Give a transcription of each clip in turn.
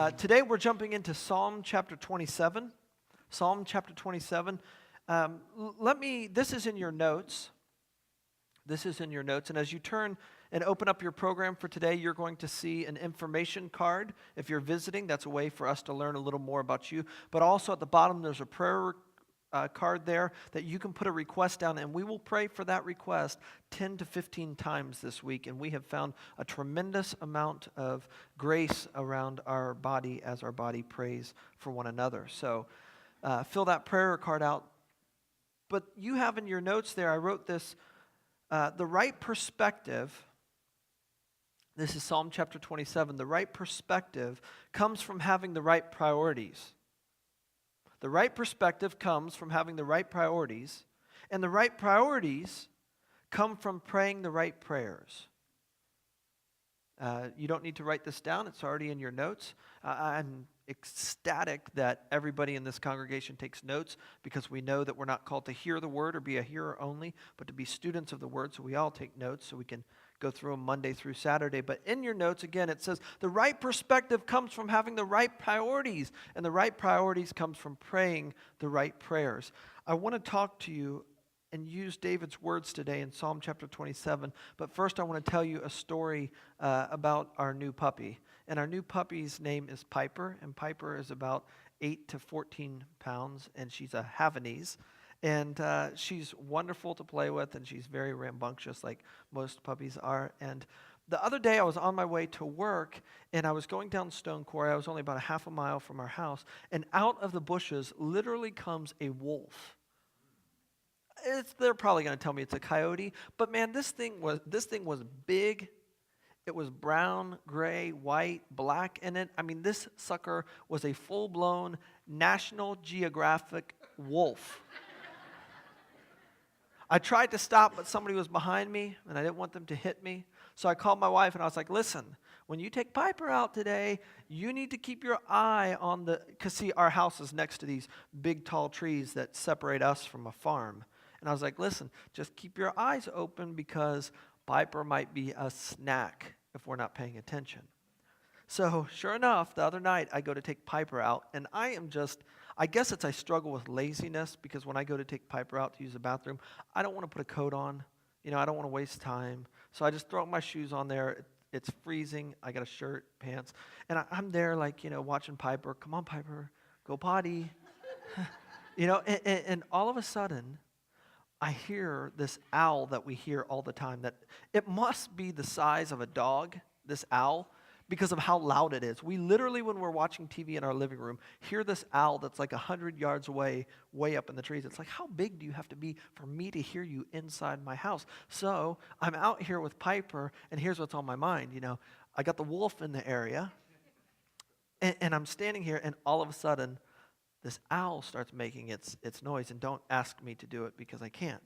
Today we're jumping into Psalm chapter 27. Psalm chapter 27. This is in your notes. This is in your notes. And as you turn and open up your program for today, you're going to see an information card. If you're visiting, that's a way for us to learn a little more about you. But also at the bottom, there's a prayer card there that you can put a request down, and we will pray for that request 10 to 15 times this week. And we have found a tremendous amount of grace around our body as our body prays for one another. So fill that prayer card out. But you have in your notes there, I wrote this, the right perspective. This is Psalm chapter 27. The right perspective comes from having the right priorities. The right perspective comes from having the right priorities, and the right priorities come from praying the right prayers. You don't need to write this down. It's already in your notes. I'm ecstatic that everybody in this congregation takes notes, because we know that we're not called to hear the word or be a hearer only, but to be students of the word. So we all take notes so we can go through them Monday through Saturday. But in your notes, again, it says the right perspective comes from having the right priorities, and the right priorities comes from praying the right prayers. I want to talk to you and use David's words today in Psalm chapter 27. But first I want to tell you a story about our new puppy. And our new puppy's name is Piper, and Piper is about 8 to 14 pounds, and she's a Havanese. And she's wonderful to play with, and she's very rambunctious like most puppies are. And the other day I was on my way to work, and I was going down Stone Quarry. I was only about a half a mile from our house, and out of the bushes literally comes a wolf. They're probably going to tell me it's a coyote, but man, this thing was big. It was brown, gray, white, black in it. I mean, this sucker was a full-blown National Geographic wolf. I tried to stop, but somebody was behind me, and I didn't want them to hit me. So I called my wife, and I was like, listen, when you take Piper out today, you need to keep your eye on because see, our house is next to these big, tall trees that separate us from a farm. And I was like, listen, just keep your eyes open, because Piper might be a snack if we're not paying attention. So sure enough, the other night I go to take Piper out, and I guess I struggle with laziness, because when I go to take Piper out to use the bathroom, I don't want to put a coat on. I don't want to waste time. So I just throw my shoes on there. It's freezing. I got a shirt, pants, and I'm there watching Piper. Come on, Piper, go potty. And all of a sudden, I hear this owl that we hear all the time, that it must be the size of a dog, this owl, because of how loud it is. We literally, when we're watching TV in our living room, hear this owl that's like 100 yards away, way up in the trees. It's like, how big do you have to be for me to hear you inside my house? So I'm out here with Piper, and here's what's on my mind. I got the wolf in the area, and I'm standing here, and all of a sudden, this owl starts making its noise, and don't ask me to do it because I can't.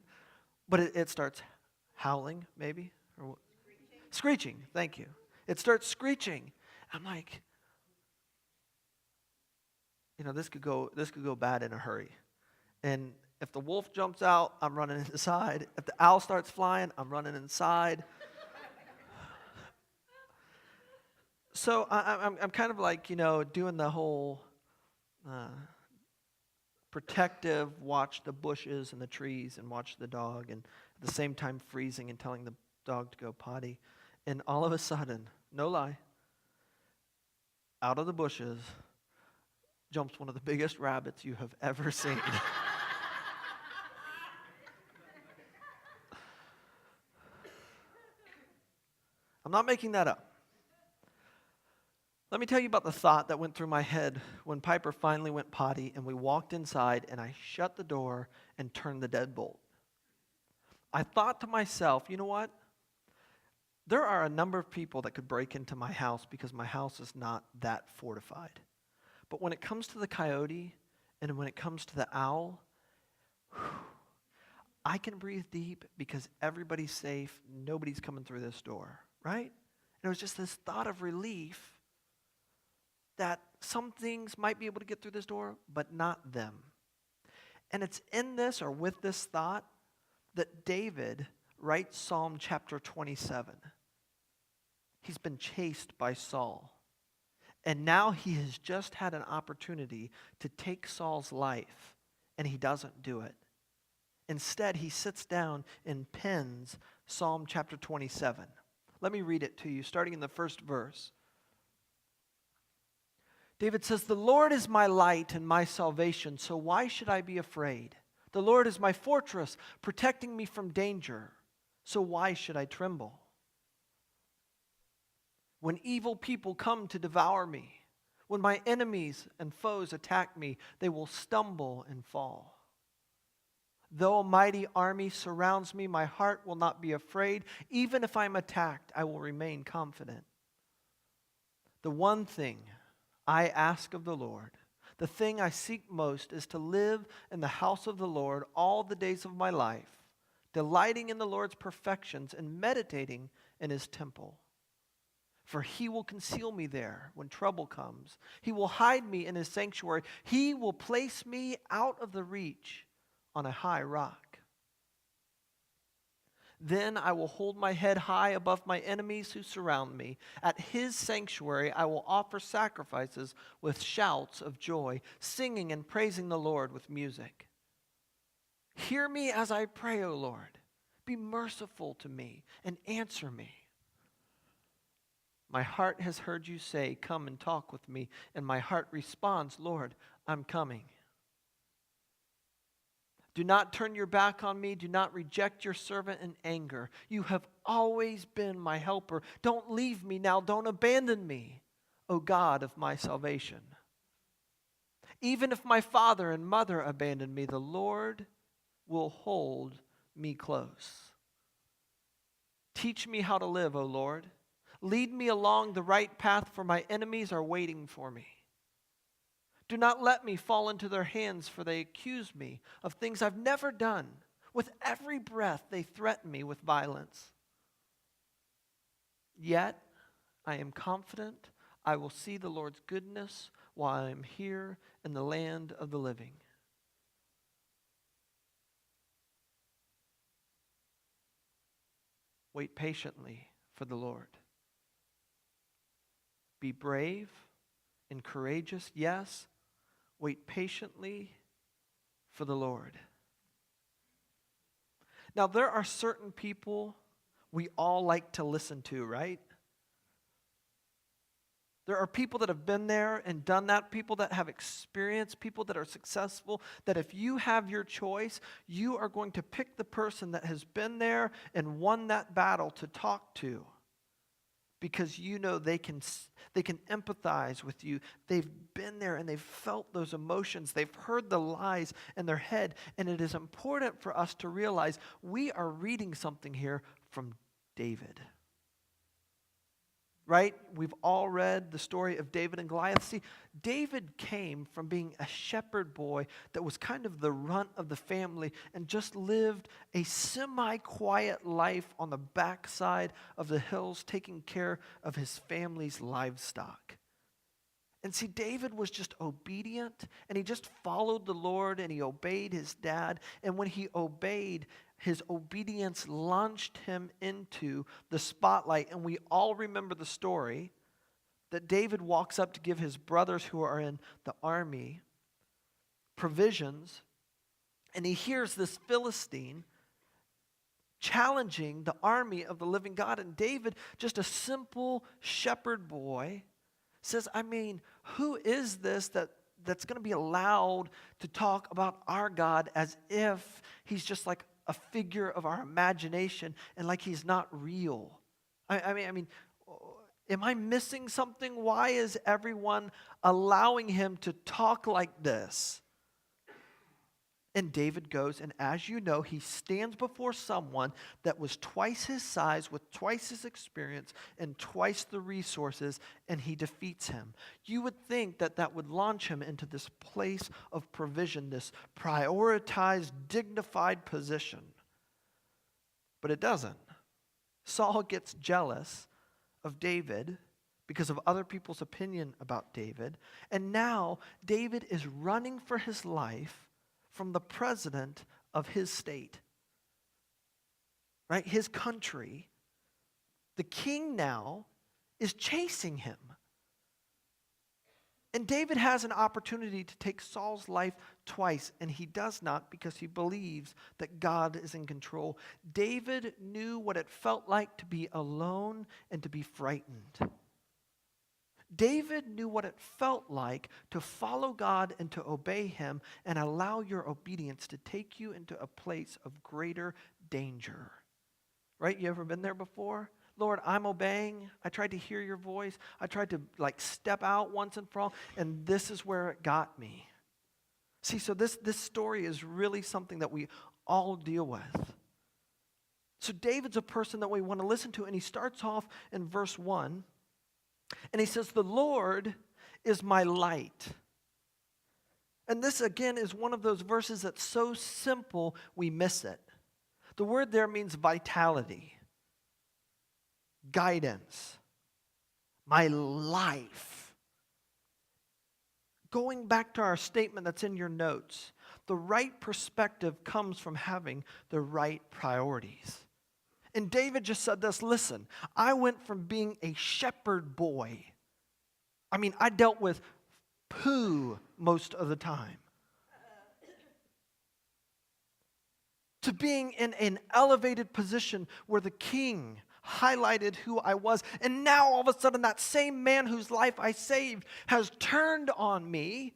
But it starts howling, maybe, or screeching. Thank you. It starts screeching. I'm like, this could go bad in a hurry. And if the wolf jumps out, I'm running inside. If the owl starts flying, I'm running inside. So I'm kind of like doing the whole protective, watch the bushes and the trees and watch the dog, and at the same time freezing and telling the dog to go potty. And all of a sudden, no lie, out of the bushes jumps one of the biggest rabbits you have ever seen. I'm not making that up. Let me tell you about the thought that went through my head when Piper finally went potty, and we walked inside, and I shut the door and turned the deadbolt. I thought to myself, you know what? There are a number of people that could break into my house because my house is not that fortified. But when it comes to the coyote and when it comes to the owl, I can breathe deep because everybody's safe. Nobody's coming through this door, right? And it was just this thought of relief that some things might be able to get through this door, but not them. And it's in this, or with this thought, that David writes Psalm chapter 27. He's been chased by Saul. And now he has just had an opportunity to take Saul's life, and he doesn't do it. Instead, he sits down and pens Psalm chapter 27. Let me read it to you, starting in the first verse. David says, "The Lord is my light and my salvation, so why should I be afraid? The Lord is my fortress, protecting me from danger, so why should I tremble? When evil people come to devour me, when my enemies and foes attack me, they will stumble and fall. Though a mighty army surrounds me, my heart will not be afraid. Even if I'm attacked, I will remain confident. The one thing I ask of the Lord, the thing I seek most, is to live in the house of the Lord all the days of my life, delighting in the Lord's perfections and meditating in his temple. For he will conceal me there when trouble comes. He will hide me in his sanctuary. He will place me out of the reach on a high rock. Then I will hold my head high above my enemies who surround me. At his sanctuary I will offer sacrifices with shouts of joy, singing and praising the Lord with music. Hear me as I pray, O Lord. Be merciful to me and answer me. My heart has heard you say, 'Come and talk with me.' And my heart responds, 'Lord, I'm coming.' Do not turn your back on me. Do not reject your servant in anger. You have always been my helper. Don't leave me now. Don't abandon me, O God of my salvation. Even if my father and mother abandon me, the Lord will hold me close. Teach me how to live, O Lord. Lead me along the right path, for my enemies are waiting for me. Do not let me fall into their hands, for they accuse me of things I've never done. With every breath, they threaten me with violence. Yet, I am confident I will see the Lord's goodness while I am here in the land of the living. Wait patiently for the Lord. Be brave and courageous, yes. Wait patiently for the Lord." Now, there are certain people we all like to listen to, right? There are people that have been there and done that, people that have experience, people that are successful, that if you have your choice, you are going to pick the person that has been there and won that battle to talk to. Because you know they can empathize with you. They've been there and they've felt those emotions. They've heard the lies in their head. And it is important for us to realize we are reading something here from David. Right? We've all read the story of David and Goliath. See, David came from being a shepherd boy that was kind of the runt of the family and just lived a semi-quiet life on the backside of the hills, taking care of his family's livestock. And see, David was just obedient, and he just followed the Lord, and he obeyed his dad. And when he obeyed, his obedience launched him into the spotlight. And we all remember the story that David walks up to give his brothers who are in the army provisions, and he hears this Philistine challenging the army of the living God. And David, just a simple shepherd boy, says, who is this that's going to be allowed to talk about our God as if he's just like a figure of our imagination and like he's not real? Am I missing something? Why is everyone allowing him to talk like this? And David goes, and as you know, he stands before someone that was twice his size, with twice his experience, and twice the resources, and he defeats him. You would think that that would launch him into this place of provision, this prioritized, dignified position. But it doesn't. Saul gets jealous of David because of other people's opinion about David, and now David is running for his life from the president of his state, right? His country. The king now is chasing him. And David has an opportunity to take Saul's life twice, and he does not because he believes that God is in control. David knew what it felt like to be alone and to be frightened. David knew what it felt like to follow God and to obey him and allow your obedience to take you into a place of greater danger. Right? You ever been there before? Lord, I'm obeying. I tried to hear your voice. I tried to step out once and for all, and this is where it got me. See, so this story is really something that we all deal with. So David's a person that we want to listen to, and he starts off in verse 1, and he says, "The Lord is my light." And this, again, is one of those verses that's so simple we miss it. The word there means vitality, guidance, my life. Going back to our statement that's in your notes, the right perspective comes from having the right priorities. And David just said this, listen, I went from being a shepherd boy. I dealt with poo most of the time, to being in an elevated position where the king highlighted who I was. And now all of a sudden that same man whose life I saved has turned on me,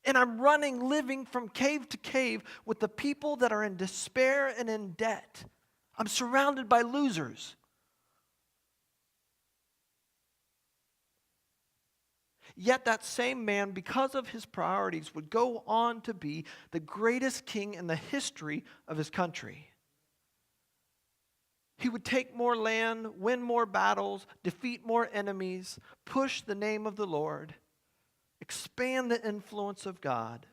and I'm living from cave to cave with the people that are in despair and in debt. I'm surrounded by losers. Yet that same man, because of his priorities, would go on to be the greatest king in the history of his country. He would take more land, win more battles, defeat more enemies, push the name of the Lord, expand the influence of God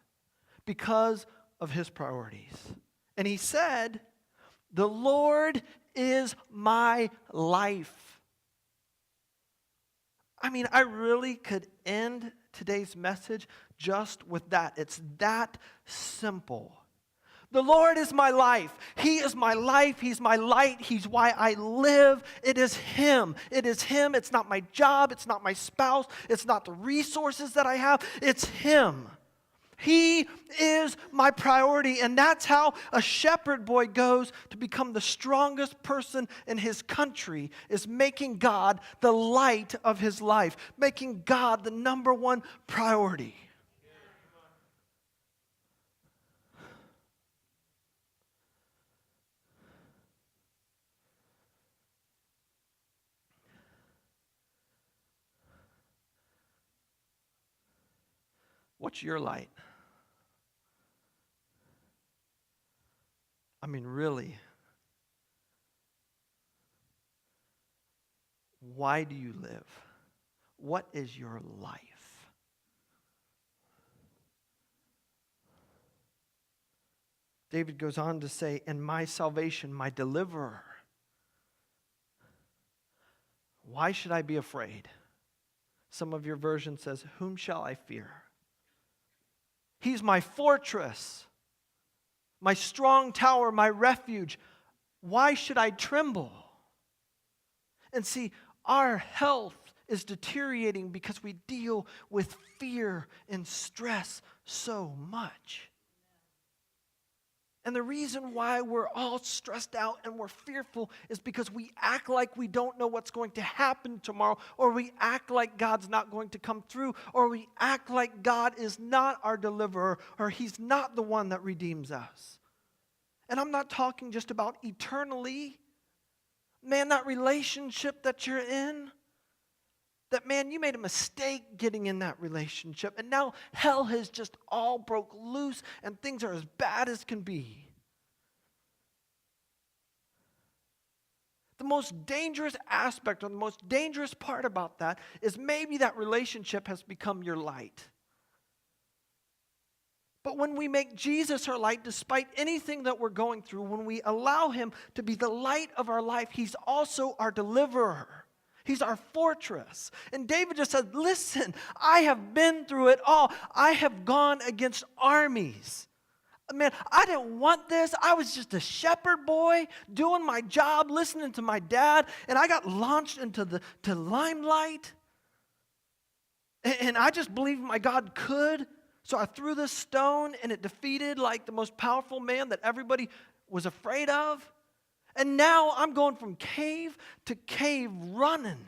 because of his priorities. And he said, "The Lord is my life." I really could end today's message just with that. It's that simple. The Lord is my life. He is my life. He's my light. He's why I live. It is Him. It is Him. It's not my job. It's not my spouse. It's not the resources that I have. It's Him. He is my priority, and that's how a shepherd boy goes to become the strongest person in his country, is making God the light of his life, making God the number one priority. What's your light? Really, why do you live? What is your life? David goes on to say, "In my salvation, my deliverer. Why should I be afraid?" Some of your version says, "Whom shall I fear?" He's my fortress, my strong tower, my refuge. Why should I tremble? And see, our health is deteriorating because we deal with fear and stress so much. And the reason why we're all stressed out and we're fearful is because we act like we don't know what's going to happen tomorrow, or we act like God's not going to come through, or we act like God is not our deliverer, or He's not the one that redeems us. And I'm not talking just about eternally. Man, that relationship that you're in, that man, you made a mistake getting in that relationship, and now hell has just all broke loose and things are as bad as can be. The most dangerous aspect, or the most dangerous part about that, is maybe that relationship has become your light. But when we make Jesus our light, despite anything that we're going through, when we allow Him to be the light of our life, He's also our deliverer. He's our fortress. And David just said, listen, I have been through it all. I have gone against armies. Man, I didn't want this. I was just a shepherd boy doing my job, listening to my dad, and I got launched into the limelight. And I just believed my God could. So I threw this stone and it defeated like the most powerful man that everybody was afraid of. And now I'm going from cave to cave running.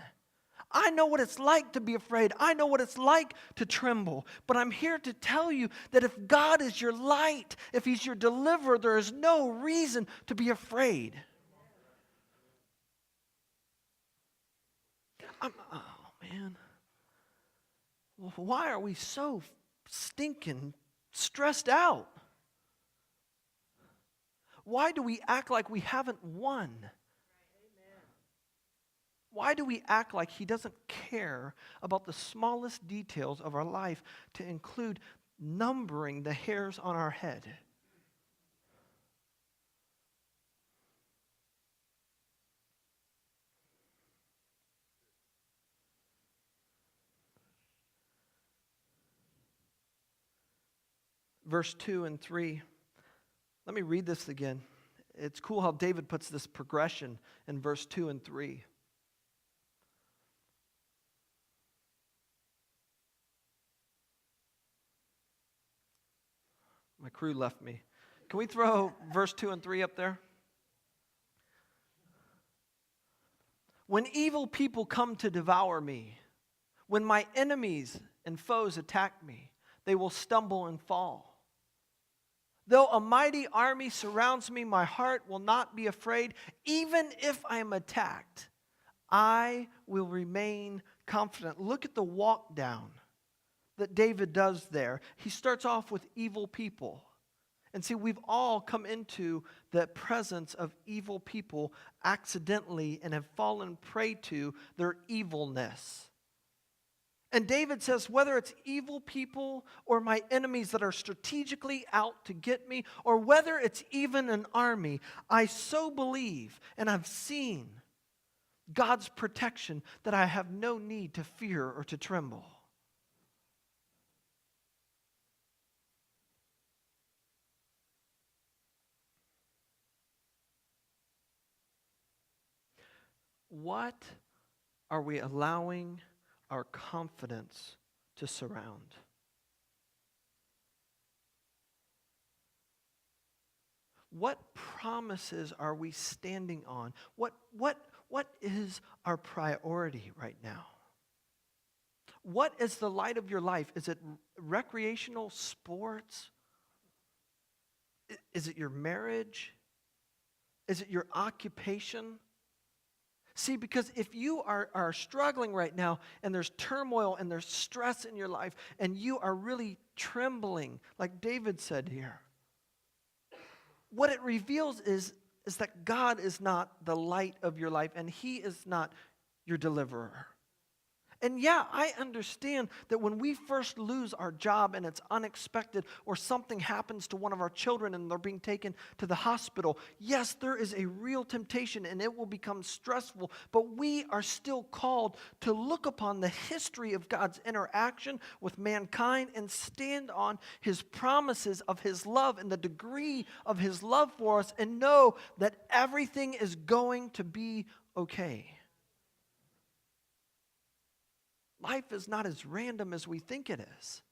I know what it's like to be afraid. I know what it's like to tremble. But I'm here to tell you that if God is your light, if He's your deliverer, there is no reason to be afraid. Oh, man. Well, why are we so stinking stressed out? Why do we act like we haven't won? Why do we act like He doesn't care about the smallest details of our life, to include numbering the hairs on our head? Verse 2 and 3. Let me read this again. It's cool how David puts this progression in verse 2 and 3. My crew left me. Can we throw verse 2 and 3 up there? When evil people come to devour me, when my enemies and foes attack me, they will stumble and fall. Though a mighty army surrounds me, my heart will not be afraid. Even if I am attacked, I will remain confident. Look at the walk down that David does there. He starts off with evil people. And see, we've all come into the presence of evil people accidentally and have fallen prey to their evilness. And David says, whether it's evil people or my enemies that are strategically out to get me, or whether it's even an army, I so believe and I've seen God's protection that I have no need to fear or to tremble. What are we allowing our confidence to surround? What promises are we standing on? What is our priority right now? What is the light of your life? Is it recreational sports? Is it your marriage? Is it your occupation? See, because if you are struggling right now and there's turmoil and there's stress in your life and you are really trembling, like David said here, what it reveals is that God is not the light of your life and He is not your deliverer. And yeah, I understand that when we first lose our job and it's unexpected, or something happens to one of our children and they're being taken to the hospital, yes, there is a real temptation and it will become stressful, but we are still called to look upon the history of God's interaction with mankind and stand on His promises of His love and the degree of His love for us, and know that everything is going to be okay. Life is not as random as we think it is.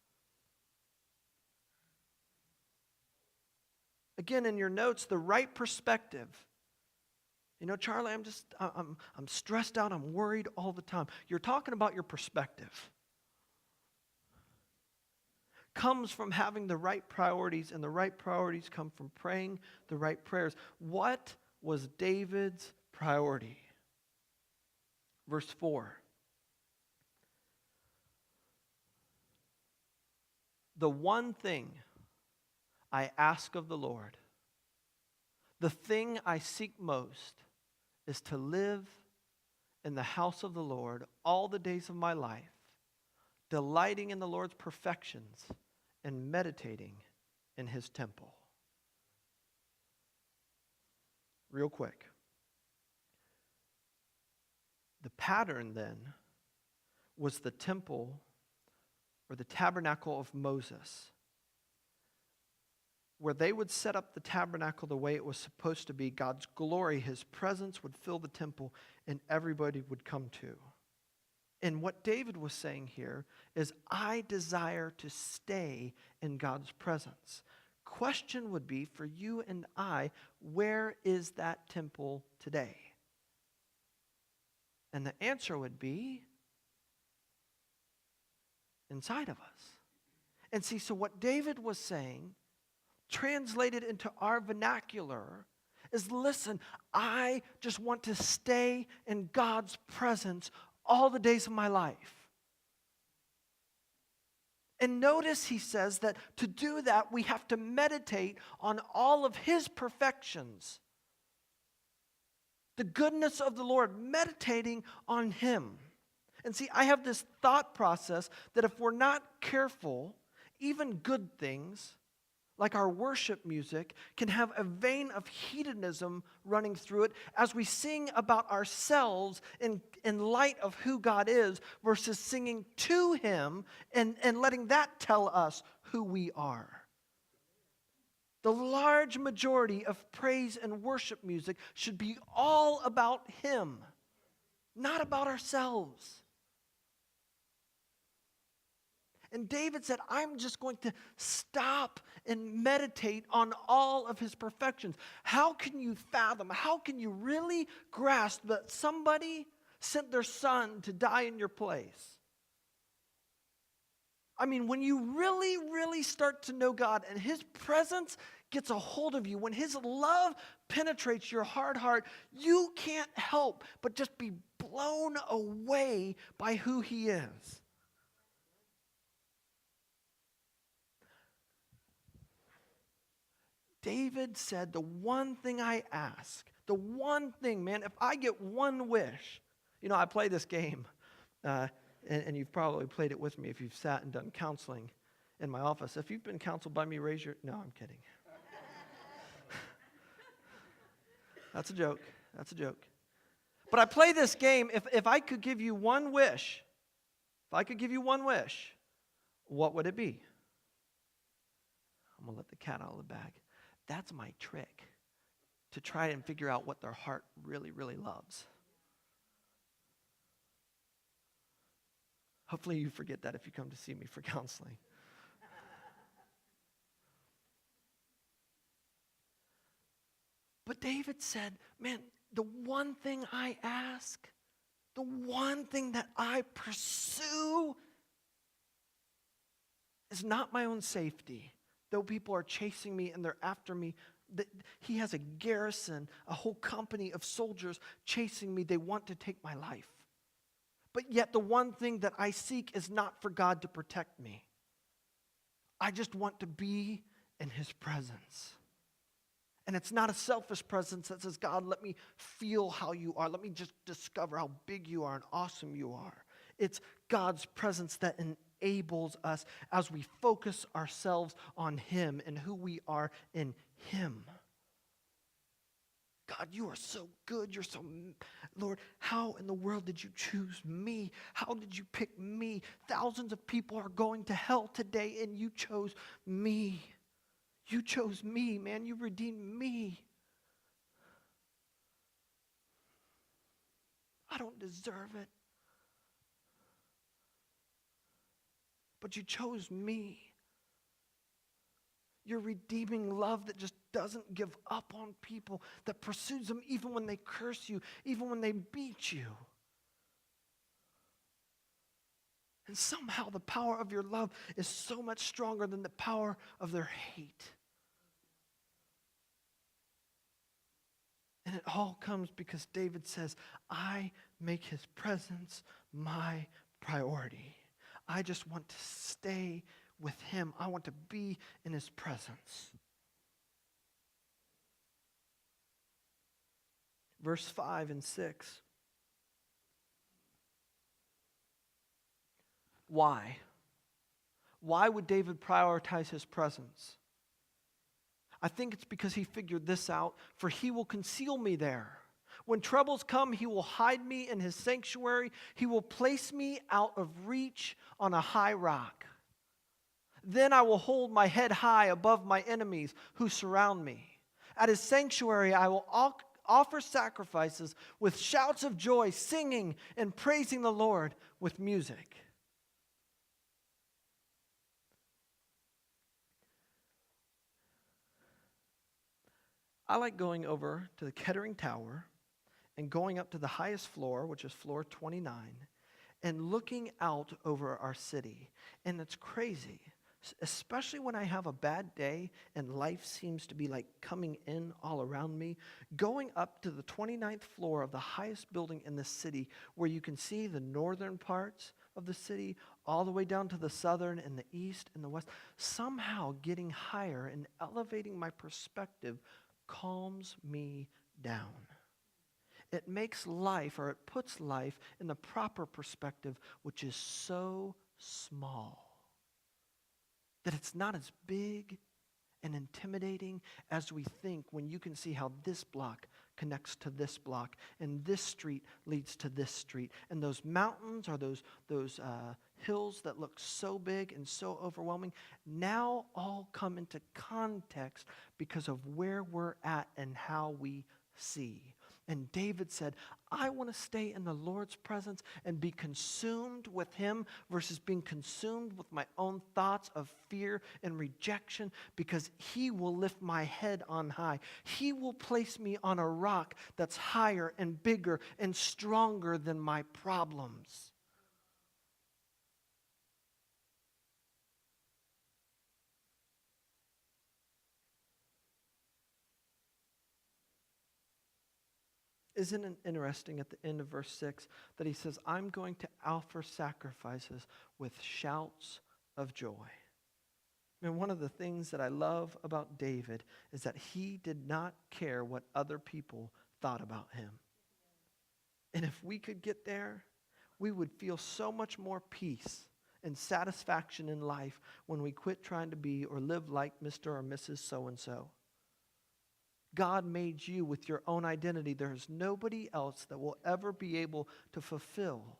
Again, in your notes, the right perspective. You know, Charlie, I'm stressed out, I'm worried all the time. You're talking about your perspective. Comes from having the right priorities, and the right priorities come from praying the right prayers. What was David's priority? Verse 4. The one thing I ask of the Lord, the thing I seek most, is to live in the house of the Lord all the days of my life, delighting in the Lord's perfections and meditating in His temple. Real quick. The pattern then was the temple, or the tabernacle of Moses, where they would set up the tabernacle the way it was supposed to be. God's glory, His presence would fill the temple, and everybody would come to. And what David was saying here is, I desire to stay in God's presence. Question would be for you and I, where is that temple today? And the answer would be inside of us. And see, so what David was saying, translated into our vernacular, is listen, I just want to stay in God's presence all the days of my life. And notice he says that to do that, we have to meditate on all of his perfections. The goodness of the Lord, meditating on him. And see, I have this thought process that if we're not careful, even good things, like our worship music, can have a vein of hedonism running through it as we sing about ourselves in light of who God is versus singing to him and letting that tell us who we are. The large majority of praise and worship music should be all about him, not about ourselves. And David said, I'm just going to stop and meditate on all of his perfections. How can you fathom, how can you really grasp that somebody sent their son to die in your place? I mean, when you really, really start to know God and his presence gets a hold of you, when his love penetrates your hard heart, you can't help but just be blown away by who he is. David said, the one thing I ask, the one thing, man, if I get one wish, I play this game, and you've probably played it with me if you've sat and done counseling in my office. If you've been counseled by me, raise your, no, I'm kidding. That's a joke. That's a joke. But I play this game, if I could give you one wish, what would it be? I'm going to let the cat out of the bag. That's my trick, to try and figure out what their heart really, really loves. Hopefully you forget that if you come to see me for counseling. But David said, man, the one thing I ask, the one thing that I pursue is not my own safety. Though people are chasing me and they're after me, he has a garrison, a whole company of soldiers chasing me. They want to take my life. But yet the one thing that I seek is not for God to protect me. I just want to be in his presence. And it's not a selfish presence that says, God, let me feel how you are. Let me just discover how big you are and awesome you are. It's God's presence that enables us as we focus ourselves on him and who we are in him. God, you are so good. You're so, Lord, how in the world did you choose me? How did you pick me? Thousands of people are going to hell today, and you chose me. You chose me, man. You redeemed me. I don't deserve it. But you chose me. Your redeeming love that just doesn't give up on people, that pursues them even when they curse you, even when they beat you. And somehow the power of your love is so much stronger than the power of their hate. And it all comes because David says, I make his presence my priority. I just want to stay with him. I want to be in his presence. Verse 5 and 6. Why? Why would David prioritize his presence? I think it's because he figured this out. For he will conceal me there. When troubles come, he will hide me in his sanctuary. He will place me out of reach on a high rock. Then I will hold my head high above my enemies who surround me. At his sanctuary, I will offer sacrifices with shouts of joy, singing and praising the Lord with music. I like going over to the Kettering Tower and going up to the highest floor, which is floor 29, and looking out over our city. And it's crazy, especially when I have a bad day and life seems to be like coming in all around me. Going up to the 29th floor of the highest building in the city, where you can see the northern parts of the city all the way down to the southern and the east and the west, somehow getting higher and elevating my perspective calms me down. It makes life, or it puts life in the proper perspective, which is so small that it's not as big and intimidating as we think, when you can see how this block connects to this block and this street leads to this street, and those mountains or those hills that look so big and so overwhelming now all come into context because of where we're at and how we see. And David said, I want to stay in the Lord's presence and be consumed with him versus being consumed with my own thoughts of fear and rejection, because he will lift my head on high. He will place me on a rock that's higher and bigger and stronger than my problems. Isn't it interesting at the end of verse 6 that he says, I'm going to offer sacrifices with shouts of joy? And one of the things that I love about David is that he did not care what other people thought about him. And if we could get there, we would feel so much more peace and satisfaction in life when we quit trying to be or live like Mr. or Mrs. So-and-so. God made you with your own identity. There's nobody else that will ever be able to fulfill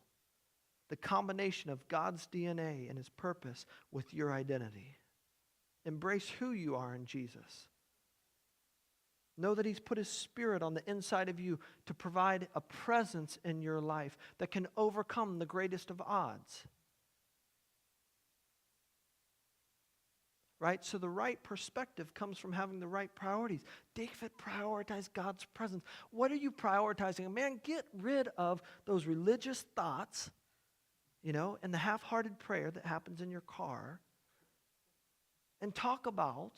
the combination of God's DNA and his purpose with your identity. Embrace who you are in Jesus. Know that he's put his Spirit on the inside of you to provide a presence in your life that can overcome the greatest of odds. Right? So the right perspective comes from having the right priorities. David prioritized God's presence. What are you prioritizing? Man, get rid of those religious thoughts, and the half-hearted prayer that happens in your car, and talk about,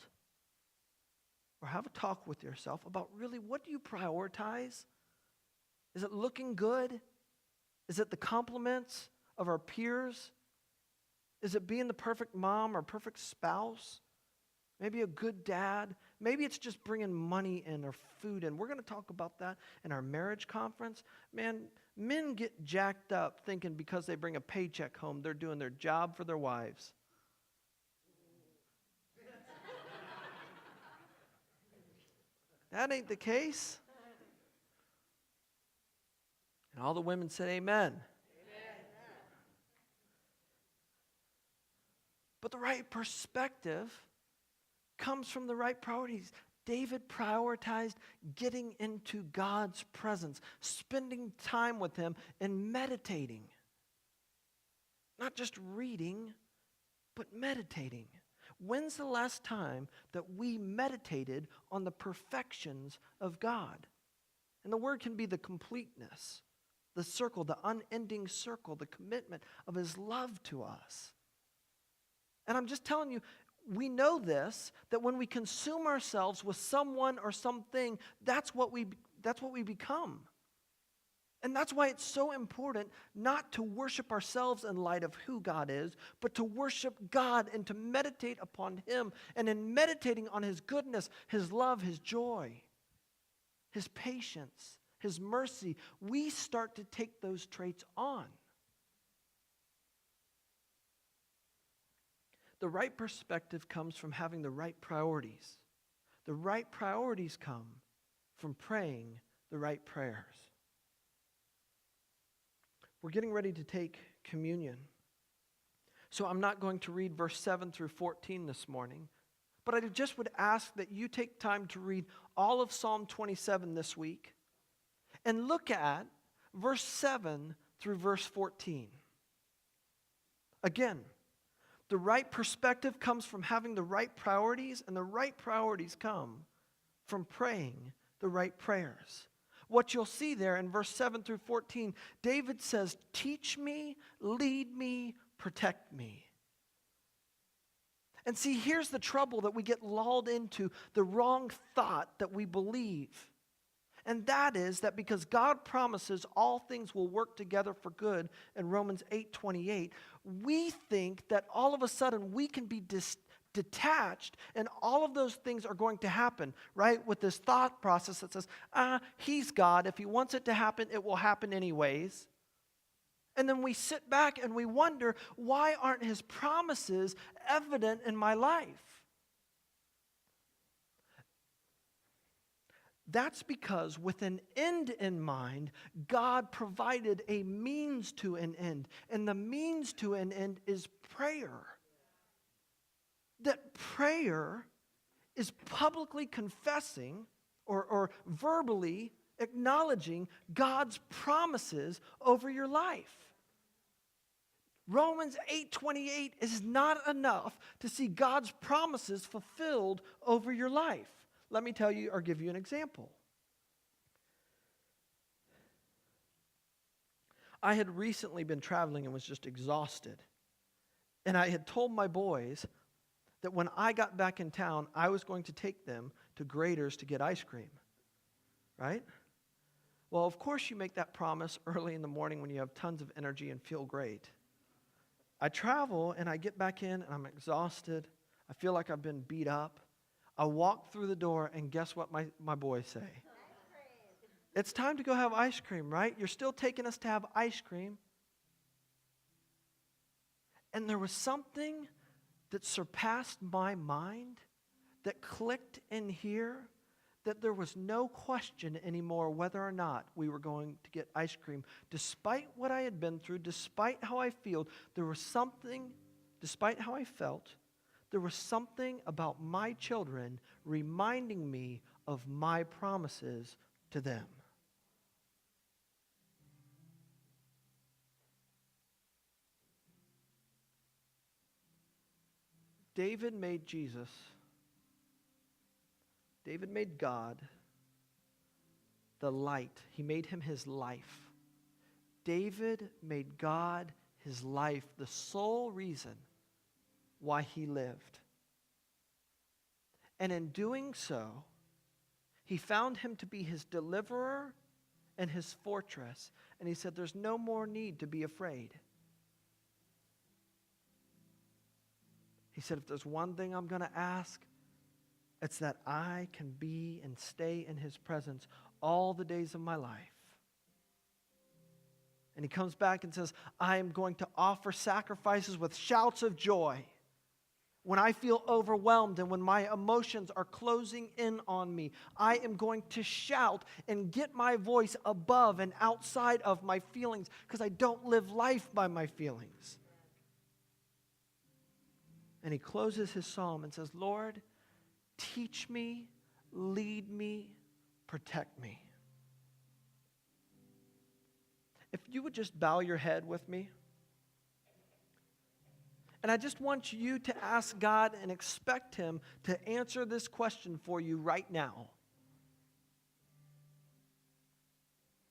or have a talk with yourself about, really, what do you prioritize? Is it looking good? Is it the compliments of our peers? Is it being the perfect mom or perfect spouse? Maybe a good dad? Maybe it's just bringing money in or food in. We're going to talk about that in our marriage conference. Man, men get jacked up thinking because they bring a paycheck home, they're doing their job for their wives. That ain't the case. And all the women said amen. But the right perspective comes from the right priorities. David prioritized getting into God's presence, spending time with him, and meditating. Not just reading, but meditating. When's the last time that we meditated on the perfections of God? And the word can be the completeness, the circle, the unending circle, the commitment of his love to us. And I'm just telling you, we know this, that when we consume ourselves with someone or something, that's what we become. And that's why it's so important not to worship ourselves in light of who God is, but to worship God and to meditate upon him. And in meditating on his goodness, his love, his joy, his patience, his mercy, we start to take those traits on. The right perspective comes from having the right priorities. The right priorities come from praying the right prayers. We're getting ready to take communion. So I'm not going to read verse 7 through 14 this morning, but I just would ask that you take time to read all of Psalm 27 this week, and look at verse 7 through verse 14. Again, the right perspective comes from having the right priorities, and the right priorities come from praying the right prayers. What you'll see there in verse 7 through 14, David says, teach me, lead me, protect me. And see, here's the trouble that we get lulled into, the wrong thought that we believe. And that is that because God promises all things will work together for good in Romans 8:28, we think that all of a sudden we can be detached and all of those things are going to happen, right? With this thought process that says, he's God. If he wants it to happen, it will happen anyways. And then we sit back and we wonder, why aren't his promises evident in my life? That's because with an end in mind, God provided a means to an end. And the means to an end is prayer. That prayer is publicly confessing or verbally acknowledging God's promises over your life. Romans 8:28 is not enough to see God's promises fulfilled over your life. Let me tell you or give you an example. I had recently been traveling and was just exhausted. And I had told my boys that when I got back in town, I was going to take them to Grader's to get ice cream. Right? Well, of course you make that promise early in the morning when you have tons of energy and feel great. I travel and I get back in and I'm exhausted. I feel like I've been beat up. I walk through the door and guess what my boys say? It's time to go have ice cream, right? You're still taking us to have ice cream. And there was something that surpassed my mind, that clicked in here, that there was no question anymore whether or not we were going to get ice cream. Despite what I had been through, despite how I felt, there was something, despite how I felt, there was something about my children reminding me of my promises to them. David made Jesus. David made God the light. He made him his life. David made God his life, the sole reason why he lived. And in doing so, he found him to be his deliverer and his fortress. And he said, there's no more need to be afraid. He said, if there's one thing I'm going to ask, it's that I can be and stay in his presence all the days of my life. And he comes back and says, I am going to offer sacrifices with shouts of joy. When I feel overwhelmed and when my emotions are closing in on me, I am going to shout and get my voice above and outside of my feelings because I don't live life by my feelings. And he closes his psalm and says, Lord, teach me, lead me, protect me. If you would just bow your head with me. And I just want you to ask God and expect him to answer this question for you right now.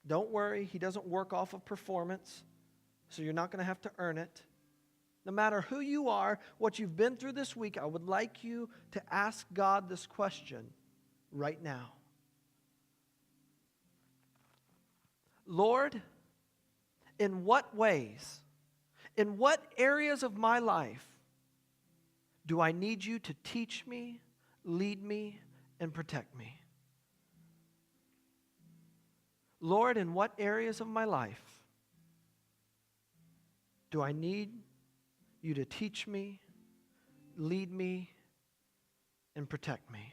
Don't worry, he doesn't work off of performance, so you're not going to have to earn it. No matter who you are, what you've been through this week, I would like you to ask God this question right now. Lord, in what ways, in what areas of my life do I need you to teach me, lead me, and protect me? Lord, in what areas of my life do I need you to teach me, lead me, and protect me?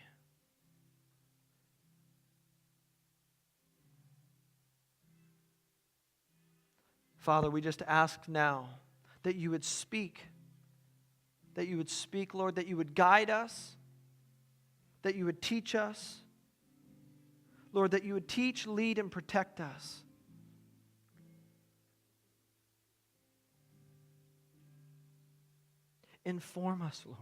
Father, we just ask now that you would speak, Lord, that you would guide us, that you would teach us. Lord, that you would teach, lead, and protect us. Inform us, Lord.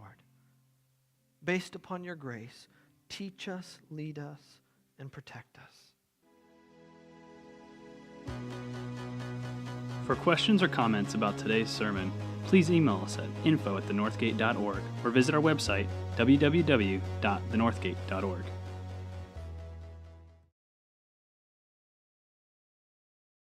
Based upon your grace, teach us, lead us, and protect us. For questions or comments about today's sermon, please email us at info@thenorthgate.org or visit our website, www.thenorthgate.org.